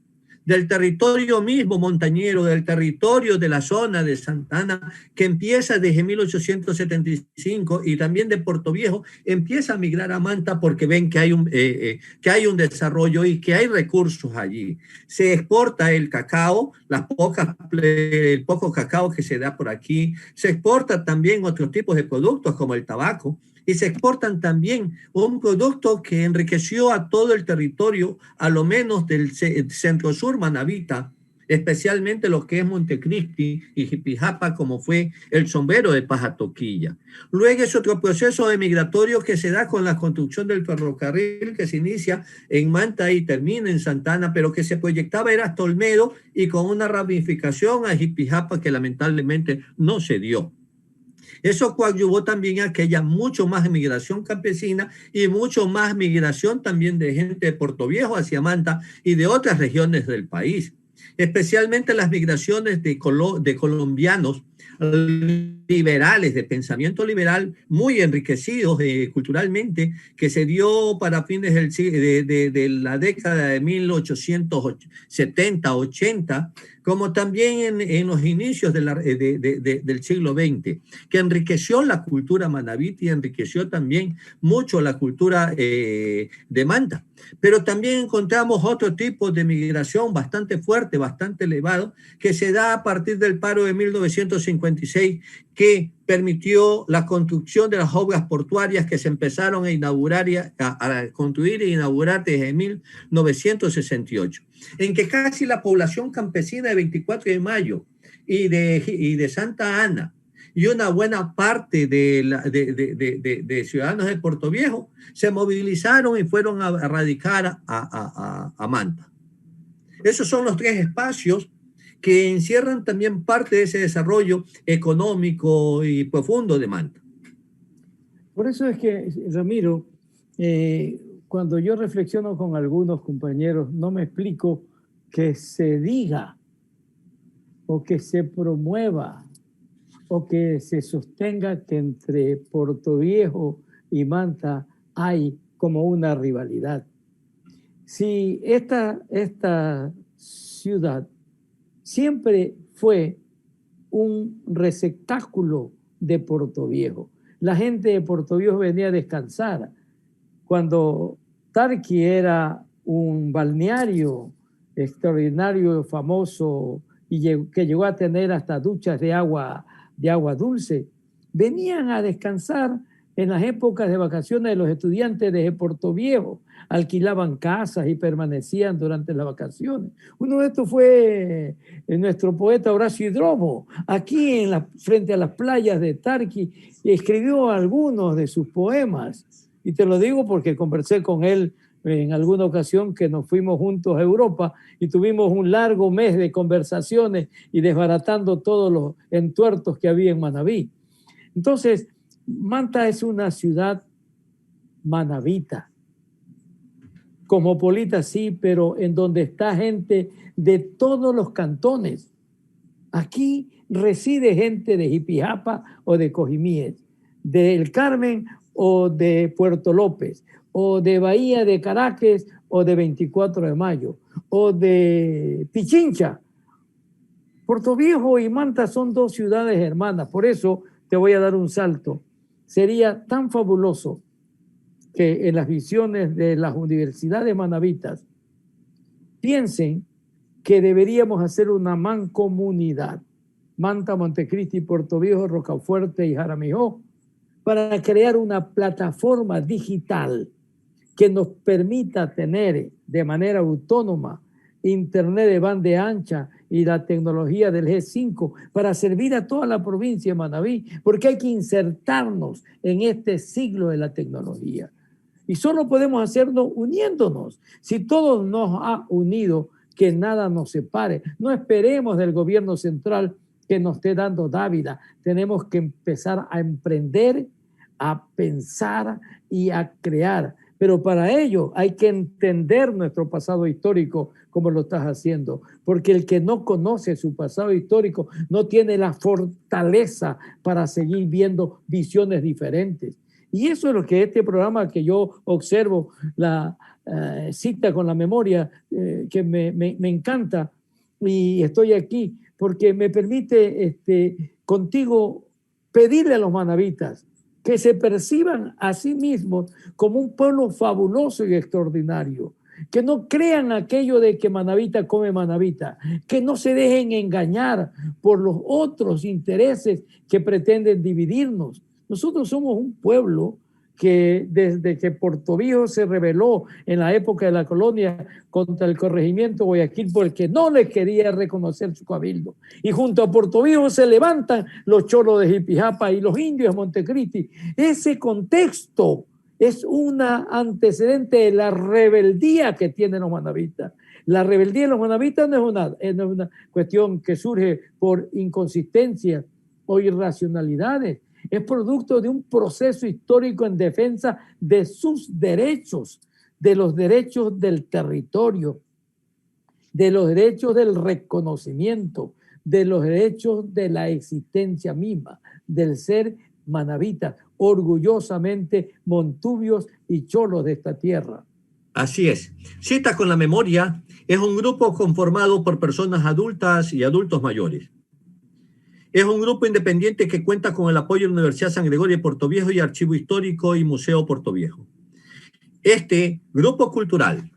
Del territorio mismo montañero, del territorio de la zona de Santana, que empieza desde 1875, y también de Portoviejo, empieza a migrar a Manta porque ven que hay un desarrollo y que hay recursos allí. Se exporta el cacao, el poco cacao que se da por aquí, se exporta también otros tipos de productos como el tabaco, y se exportan también un producto que enriqueció a todo el territorio, a lo menos del centro-sur manabita, especialmente lo que es Montecristi y Jipijapa, como fue el sombrero de Pajatoquilla. Luego es otro proceso migratorio que se da con la construcción del ferrocarril que se inicia en Manta y termina en Santana, pero que se proyectaba era hasta Olmedo y con una ramificación a Jipijapa que lamentablemente no se dio. Eso coadyuvó también a que haya mucho más migración campesina y mucho más migración también de gente de Puerto Viejo hacia Manta y de otras regiones del país, especialmente las migraciones de colombianos liberales, de pensamiento liberal, muy enriquecidos culturalmente, que se dio para fines de la década de 1870-80, como también en los inicios del siglo XX, que enriqueció la cultura manabita y enriqueció también mucho la cultura de Manta. Pero también encontramos otro tipo de migración bastante fuerte, bastante elevado, que se da a partir del paro de 1956, que permitió la construcción de las obras portuarias que se empezaron a construir e inaugurar desde 1968, en que casi la población campesina de 24 de Mayo y de Santa Ana y una buena parte de ciudadanos de Puerto Viejo se movilizaron y fueron a radicar a Manta. Esos son los tres espacios que encierran también parte de ese desarrollo económico y profundo de Manta. Por eso es que, Ramiro, cuando yo reflexiono con algunos compañeros, no me explico que se diga o que se promueva o que se sostenga que entre Puerto Viejo y Manta hay como una rivalidad. Si esta ciudad siempre fue un receptáculo de Puerto Viejo, la gente de Puerto Viejo venía a descansar. Cuando Tarqui era un balneario extraordinario, famoso, y que llegó a tener hasta duchas de agua dulce, venían a descansar en las épocas de vacaciones de los estudiantes de Puerto Viejo, alquilaban casas y permanecían durante las vacaciones. Uno de estos fue nuestro poeta Horacio Hidrobo, aquí frente a las playas de Tarqui, y escribió algunos de sus poemas. Y te lo digo porque conversé con él en alguna ocasión que nos fuimos juntos a Europa y tuvimos un largo mes de conversaciones y desbaratando todos los entuertos que había en Manabí. Entonces, Manta es una ciudad manabita, cosmopolita sí, pero en donde está gente de todos los cantones. Aquí reside gente de Jipijapa o de Cojimíes, del Carmen o de Puerto López, o de Bahía de Caracas o de 24 de Mayo, o de Pichincha. Puerto Viejo y Manta son dos ciudades hermanas, por eso te voy a dar un salto. Sería tan fabuloso que en las visiones de las universidades manabitas piensen que deberíamos hacer una mancomunidad, Manta, Montecristi, Puerto Viejo, Rocafuerte y Jaramillo, para crear una plataforma digital que nos permita tener de manera autónoma internet de banda ancha y la tecnología del G5 para servir a toda la provincia de Manabí, porque hay que insertarnos en este siglo de la tecnología. Y solo podemos hacerlo uniéndonos. Si todos nos ha unido, que nada nos separe. No esperemos del gobierno central que nos esté dando dávila. Tenemos que empezar a emprender, a pensar y a crear. Pero para ello hay que entender nuestro pasado histórico como lo estás haciendo, porque el que no conoce su pasado histórico no tiene la fortaleza para seguir viendo visiones diferentes. Y eso es lo que este programa que yo observo, la cita con la memoria, que me encanta, y estoy aquí porque me permite contigo pedirle a los manabitas que se perciban a sí mismos como un pueblo fabuloso y extraordinario, que no crean aquello de que manabita come manabita, que no se dejen engañar por los otros intereses que pretenden dividirnos. Nosotros somos un pueblo que desde que Puerto Viejo se rebeló en la época de la colonia contra el corregimiento Guayaquil porque no le quería reconocer su cabildo. Y junto a Puerto Viejo se levantan los cholos de Jipijapa y los indios de Montecristi. Ese contexto es un antecedente de la rebeldía que tienen los manabitas. La rebeldía de los manabitas no es una cuestión que surge por inconsistencias o irracionalidades. es producto de un proceso histórico en defensa de sus derechos, de los derechos del territorio, de los derechos del reconocimiento, de los derechos de la existencia misma, del ser manabitas, orgullosamente montubios y cholos de esta tierra. Así es. Cita con la Memoria es un grupo conformado por personas adultas y adultos mayores. Es un grupo independiente que cuenta con el apoyo de la Universidad San Gregorio de Portoviejo y Archivo Histórico y Museo Portoviejo. Este grupo cultural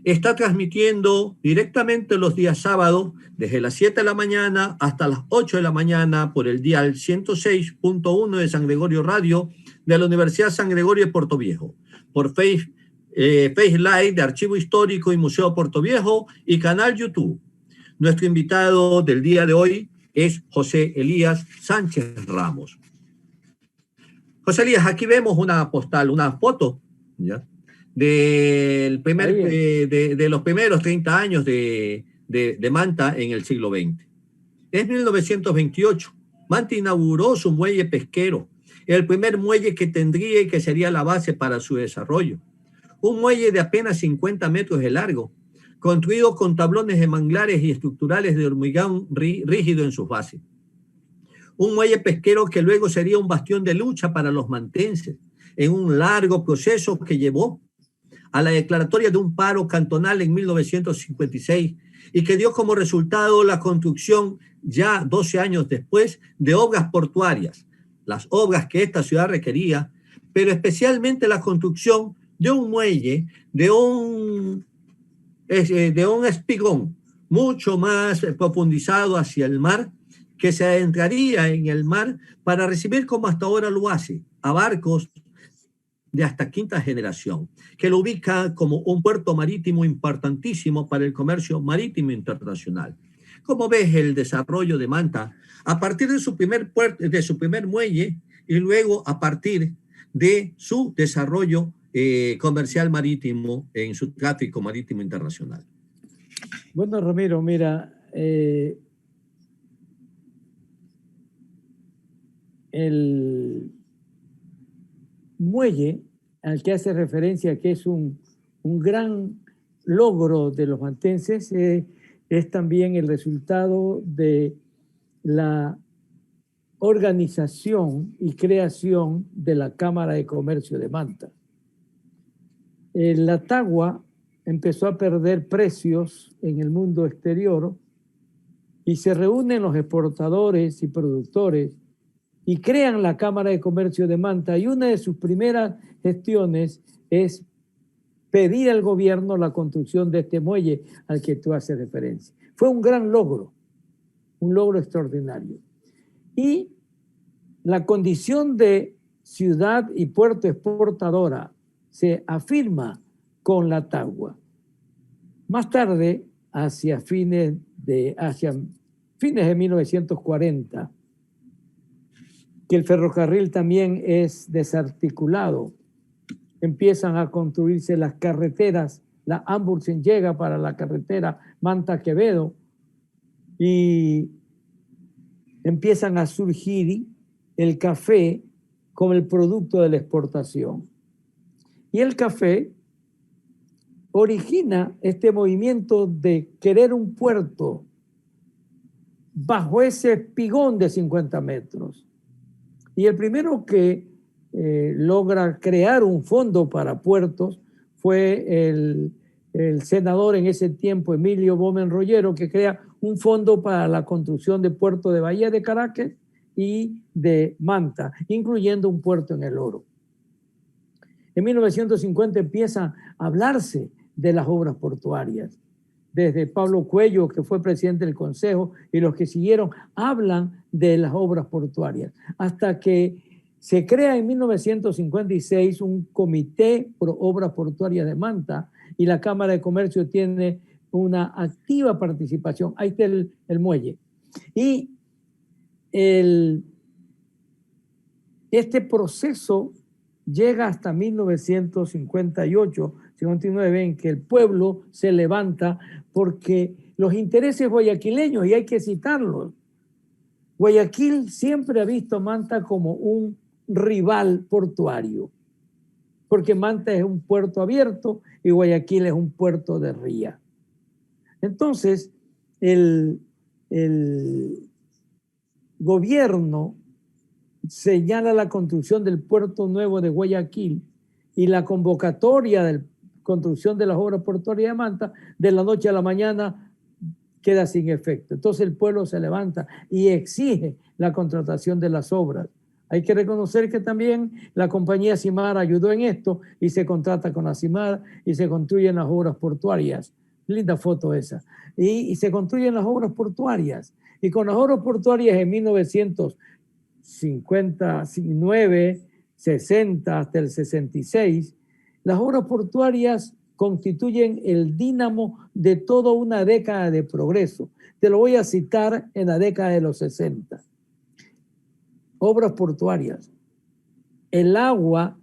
está transmitiendo directamente los días sábados desde las 7 de la mañana hasta las 8 de la mañana por el dial 106.1 de San Gregorio Radio de la Universidad San Gregorio de Portoviejo, por Face Live de Archivo Histórico y Museo Portoviejo y canal YouTube. Nuestro invitado del día de hoy es José Elías Sánchez Ramos. José Elías, aquí vemos una postal, una foto, ¿ya?, de los primeros 30 años de Manta en el siglo XX. En 1928, Manta inauguró su muelle pesquero, el primer muelle que tendría y que sería la base para su desarrollo. Un muelle de apenas 50 metros de largo, construido con tablones de manglares y estructurales de hormigón rígido en sus bases. Un muelle pesquero que luego sería un bastión de lucha para los mantenses, en un largo proceso que llevó a la declaratoria de un paro cantonal en 1956 y que dio como resultado la construcción, ya 12 años después, de obras portuarias, las obras que esta ciudad requería, pero especialmente la construcción de un muelle, de un espigón mucho más profundizado hacia el mar, que se adentraría en el mar para recibir, como hasta ahora lo hace, a barcos de hasta quinta generación, que lo ubica como un puerto marítimo importantísimo para el comercio marítimo internacional. ¿Cómo ves el desarrollo de Manta a partir de su primer muelle y luego a partir de su desarrollo comercial marítimo en su tráfico marítimo internacional? Bueno, Ramiro, mira, el muelle al que hace referencia, que es un gran logro de los mantenses, es también el resultado de la organización y creación de la Cámara de Comercio de Manta. La tagua empezó a perder precios en el mundo exterior y se reúnen los exportadores y productores y crean la Cámara de Comercio de Manta, y una de sus primeras gestiones es pedir al gobierno la construcción de este muelle al que tú haces referencia. Fue un gran logro, un logro extraordinario. Y la condición de ciudad y puerto exportadora se afirma con la tagua. Más tarde, hacia fines de 1940, que el ferrocarril también es desarticulado, empiezan a construirse las carreteras. La Ambursen llega para la carretera Manta-Quevedo y empiezan a surgir el café como el producto de la exportación. Y el café origina este movimiento de querer un puerto bajo ese espigón de 50 metros. Y el primero que logra crear un fondo para puertos fue el senador en ese tiempo, Emilio Bomen Rollero, que crea un fondo para la construcción de puertos de Bahía de Caracas y de Manta, incluyendo un puerto en El Oro. En 1950 empieza a hablarse de las obras portuarias. Desde Pablo Cuello, que fue presidente del Consejo, y los que siguieron, hablan de las obras portuarias, hasta que se crea en 1956 un comité por obras portuarias de Manta, y la Cámara de Comercio tiene una activa participación. Ahí está el muelle. Y este proceso llega hasta 1958, 59, en que el pueblo se levanta porque los intereses guayaquileños, y hay que citarlos, Guayaquil siempre ha visto a Manta como un rival portuario, porque Manta es un puerto abierto y Guayaquil es un puerto de ría. Entonces, el gobierno señala la construcción del puerto nuevo de Guayaquil y la convocatoria de construcción de las obras portuarias de Manta, de la noche a la mañana queda sin efecto. Entonces el pueblo se levanta y exige la contratación de las obras. Hay que reconocer que también la compañía Cimar ayudó en esto y se contrata con la Cimar y se construyen las obras portuarias. Linda foto esa. Y se construyen las obras portuarias. Y con las obras portuarias en 1959, 60 hasta el 66, las obras portuarias constituyen el dínamo de toda una década de progreso. Te lo voy a citar en la década de los 60. Obras portuarias. El agua,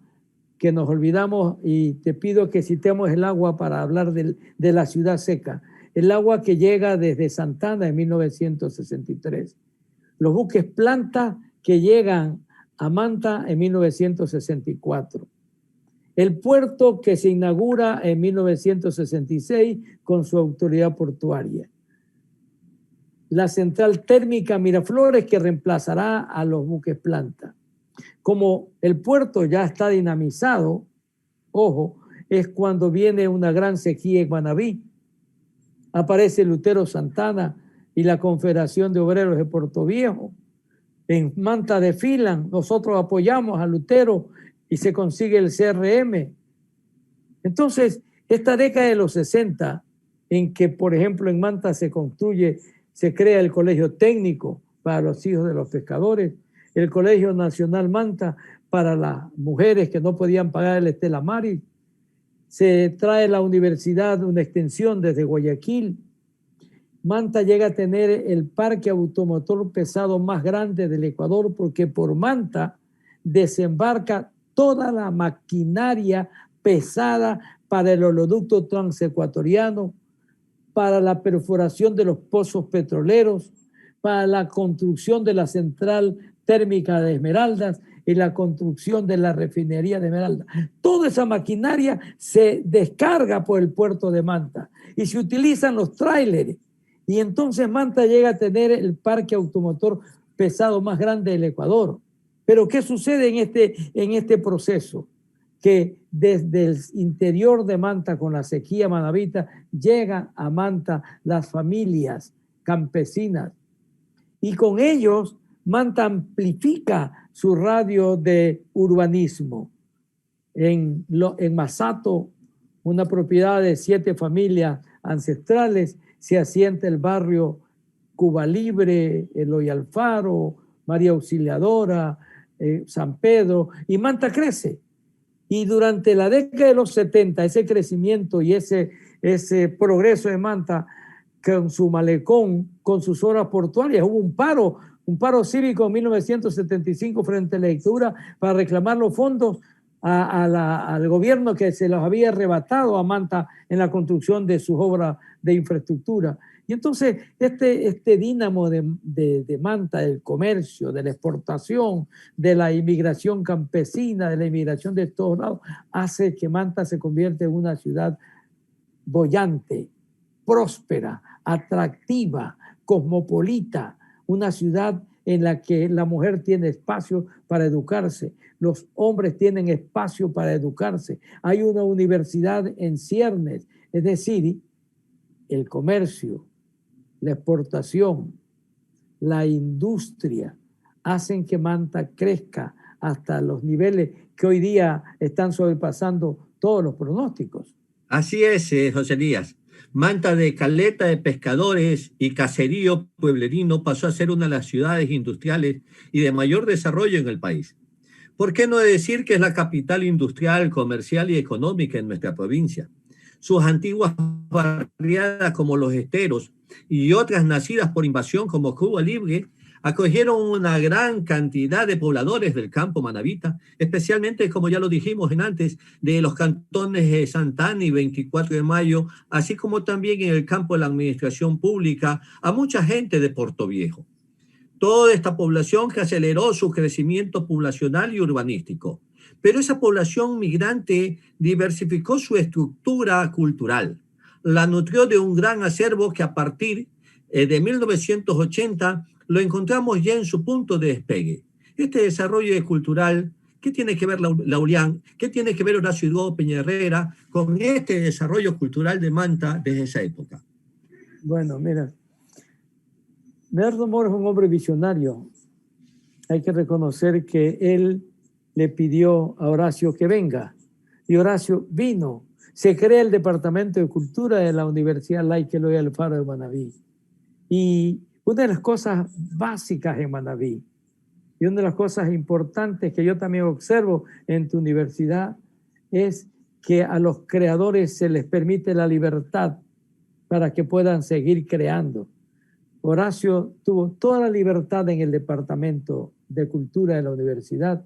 que nos olvidamos, y te pido que citemos el agua para hablar de la ciudad seca. El agua que llega desde Santana en 1963. Los buques planta que llegan a Manta en 1964. El puerto que se inaugura en 1966 con su autoridad portuaria. La central térmica Miraflores que reemplazará a los buques planta. Como el puerto ya está dinamizado, ojo, es cuando viene una gran sequía en Manabí. Aparece Lutero Santana y la Confederación de Obreros de Puerto Viejo. En Manta desfilan, nosotros apoyamos a Lutero y se consigue el CRM. Entonces, esta década de los 60, en que, por ejemplo, en Manta se crea el Colegio Técnico para los hijos de los pescadores, el Colegio Nacional Manta para las mujeres que no podían pagar el Estela Maris, se trae la universidad, una extensión desde Guayaquil. Manta llega a tener el parque automotor pesado más grande del Ecuador porque por Manta desembarca toda la maquinaria pesada para el oleoducto transecuatoriano, para la perforación de los pozos petroleros, para la construcción de la central térmica de Esmeraldas y la construcción de la refinería de Esmeraldas. Toda esa maquinaria se descarga por el puerto de Manta y se utilizan los tráileres. Y entonces Manta llega a tener el parque automotor pesado más grande del Ecuador. Pero ¿qué sucede en este proceso? Que desde el interior de Manta, con la sequía manabita, llegan a Manta las familias campesinas. Y con ellos, Manta amplifica su radio de urbanismo. En Masato, una propiedad de 7 familias ancestrales, se asienta el barrio Cuba Libre, Eloy Alfaro, María Auxiliadora, San Pedro, y Manta crece. Y durante la década de los 70, ese crecimiento y ese progreso de Manta con su malecón, con sus obras portuarias, hubo un paro cívico en 1975 frente a la dictadura para reclamar los fondos al gobierno que se los había arrebatado a Manta en la construcción de sus obras de infraestructura. Y entonces este dínamo de Manta, del comercio, de la exportación, de la inmigración campesina, de la inmigración de todos lados, hace que Manta se convierta en una ciudad boyante, próspera, atractiva, cosmopolita, una ciudad en la que la mujer tiene espacio para educarse, los hombres tienen espacio para educarse, hay una universidad en ciernes, es decir, el comercio, la exportación, la industria hacen que Manta crezca hasta los niveles que hoy día están sobrepasando todos los pronósticos. Así es, José Díaz. Manta, de caleta de pescadores y caserío pueblerino, pasó a ser una de las ciudades industriales y de mayor desarrollo en el país. ¿Por qué no decir que es la capital industrial, comercial y económica en nuestra provincia? Sus antiguas barriadas como Los Esteros y otras nacidas por invasión como Cuba Libre acogieron una gran cantidad de pobladores del campo manabita, especialmente, como ya lo dijimos antes, de los cantones de Santana y 24 de Mayo, así como también en el campo de la administración pública, a mucha gente de Puerto Viejo. toda esta población que aceleró su crecimiento poblacional y urbanístico. Pero esa población migrante diversificó su estructura cultural, la nutrió de un gran acervo que a partir de 1980 lo encontramos ya en su punto de despegue. Este desarrollo cultural, ¿qué tiene que ver Laureán? ¿Qué tiene que ver Horacio Hidrobo Peña Herrera con este desarrollo cultural de Manta desde esa época? Bueno, mira, Medardo Mora es un hombre visionario. Hay que reconocer que él le pidió a Horacio que venga y Horacio vino. Se crea el Departamento de Cultura de la Universidad Laica Eloy Alfaro de Manabí. Y una de las cosas básicas en Manabí y una de las cosas importantes que yo también observo en tu universidad es que a los creadores se les permite la libertad para que puedan seguir creando. Horacio tuvo toda la libertad en el Departamento de Cultura de la universidad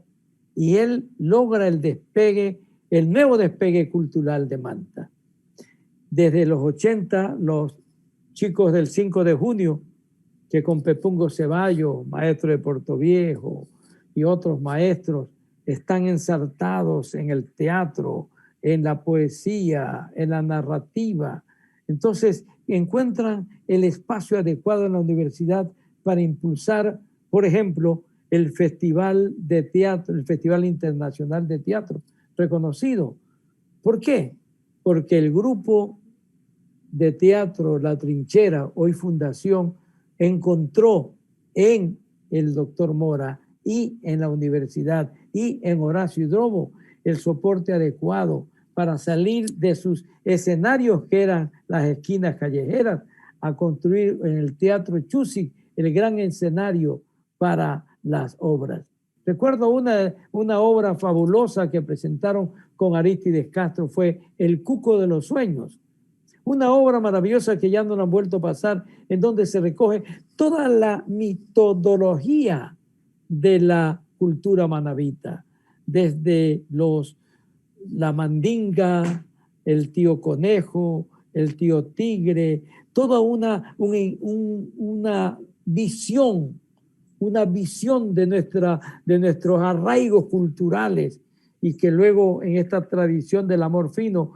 y él logra el despegue, el nuevo despegue cultural de Manta. Desde los 80, los chicos del 5 de junio, que con Pepungo Ceballos, maestro de Portoviejo, y otros maestros, están ensartados en el teatro, en la poesía, en la narrativa. Entonces, encuentran el espacio adecuado en la universidad para impulsar, por ejemplo, el Festival de Teatro, el Festival Internacional de Teatro, reconocido. ¿Por qué? Porque el grupo de teatro La Trinchera, hoy Fundación, encontró en el doctor Mora y en la universidad y en Horacio Hidrobo el soporte adecuado para salir de sus escenarios que eran las esquinas callejeras a construir en el Teatro Chusic el gran escenario para las obras. Recuerdo una obra fabulosa que presentaron con Arístides Castro, fue El Cuco de los Sueños. Una obra maravillosa que ya no la han vuelto a pasar, en donde se recoge toda la metodología de la cultura manabita, desde la mandinga, el tío conejo, el tío tigre, toda una visión de nuestros arraigos culturales y que luego en esta tradición del amor fino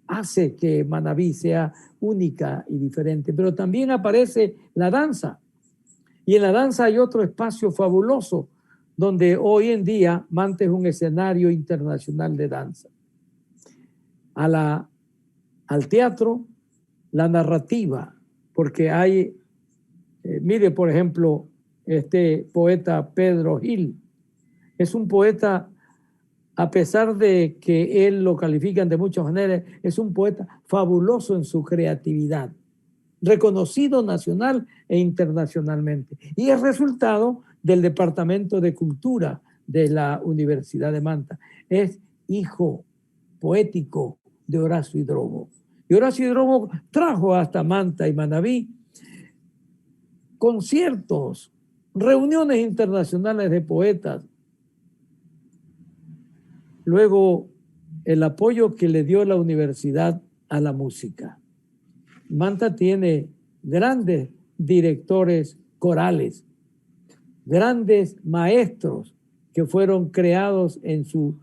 hace que Manabí sea única y diferente. Pero también aparece la danza. Y en la danza hay otro espacio fabuloso donde hoy en día Manta es un escenario internacional de danza. Al teatro, la narrativa, porque hay, mire por ejemplo, este poeta Pedro Gil, es un poeta, a pesar de que él lo califican de muchas maneras, es un poeta fabuloso en su creatividad, reconocido nacional e internacionalmente. Y es resultado del Departamento de Cultura de la Universidad de Manta. Es hijo poético de Horacio Hidrobo. Y Horacio Hidrobo trajo hasta Manta y Manabí conciertos, reuniones internacionales de poetas. Luego, el apoyo que le dio la universidad a la música. Manta tiene grandes directores corales, grandes maestros que fueron creados en su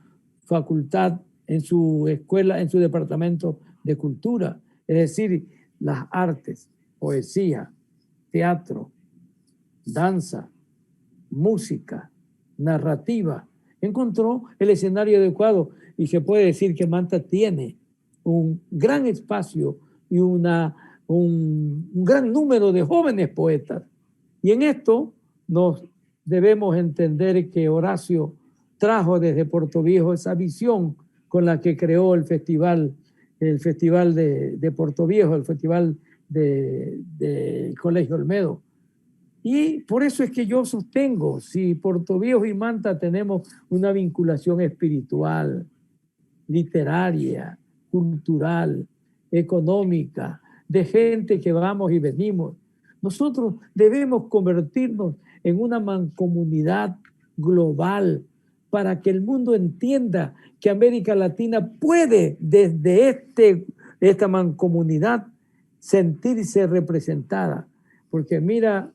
facultad, en su escuela, en su departamento de cultura. Es decir, las artes, poesía, teatro, danza, música, narrativa. Encontró el escenario adecuado y se puede decir que Manta tiene un gran espacio y un gran número de jóvenes poetas. Y en esto nos debemos entender que Horacio trajo desde Portoviejo esa visión con la que creó el festival de Portoviejo, el festival del Colegio Olmedo. Y por eso es que yo sostengo, si Portoviejo y Manta tenemos una vinculación espiritual, literaria, cultural, económica, de gente que vamos y venimos, nosotros debemos convertirnos en una mancomunidad global para que el mundo entienda que América Latina puede desde esta mancomunidad sentirse representada. Porque mira,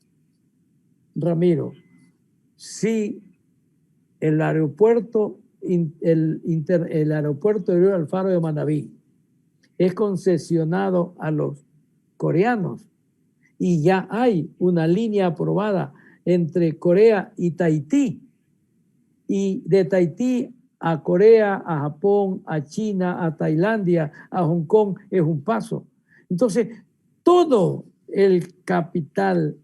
Ramiro, si el aeropuerto, el aeropuerto de Alfaro de Manabí es concesionado a los coreanos y ya hay una línea aprobada entre Corea y Tahití, y de Tahití a Corea, a Japón, a China, a Tailandia, a Hong Kong es un paso. Entonces, todo el capital,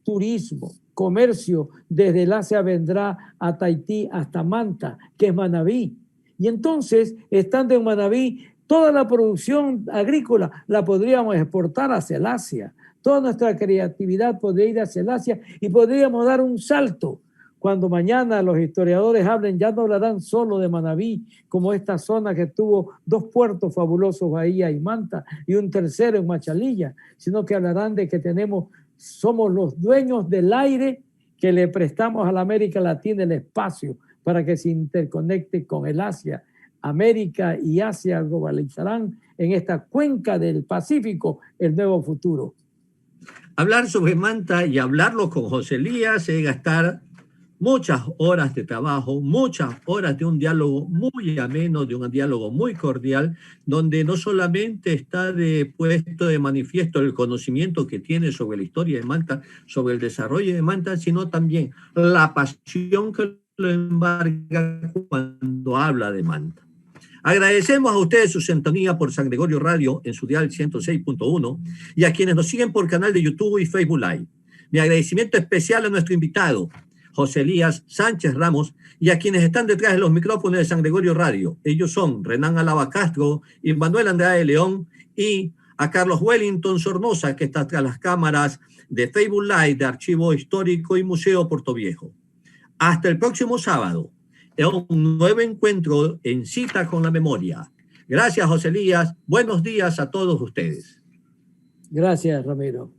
turismo, comercio desde el Asia vendrá a Tahití hasta Manta, que es Manabí. Y entonces, estando en Manabí, toda la producción agrícola la podríamos exportar hacia el Asia. Toda nuestra creatividad podría ir hacia el Asia y podríamos dar un salto. Cuando mañana los historiadores hablen, ya no hablarán solo de Manabí, como esta zona que tuvo 2 puertos fabulosos, Bahía y Manta, y un tercero en Machalilla, sino que hablarán de que somos los dueños del aire que le prestamos a la América Latina el espacio para que se interconecte con el Asia. América y Asia globalizarán en esta cuenca del Pacífico el nuevo futuro. Hablar sobre Manta y hablarlo con José Elías es gastar muchas horas de trabajo, muchas horas de un diálogo muy ameno, de un diálogo muy cordial, donde no solamente está puesto de manifiesto el conocimiento que tiene sobre la historia de Manta, sobre el desarrollo de Manta, sino también la pasión que lo embarga cuando habla de Manta. Agradecemos a ustedes su sintonía por San Gregorio Radio en su dial 106.1 y a quienes nos siguen por canal de YouTube y Facebook Live. Mi agradecimiento especial a nuestro invitado, José Elías Sánchez Ramos, y a quienes están detrás de los micrófonos de San Gregorio Radio. Ellos son Renan Alaba Castro y Manuel Andrade León, y a Carlos Wellington Sornosa, que está tras las cámaras de Facebook Live de Archivo Histórico y Museo Portoviejo. Hasta el próximo sábado, en un nuevo encuentro en Cita con la Memoria. Gracias, José Elías. Buenos días a todos ustedes. Gracias, Ramiro.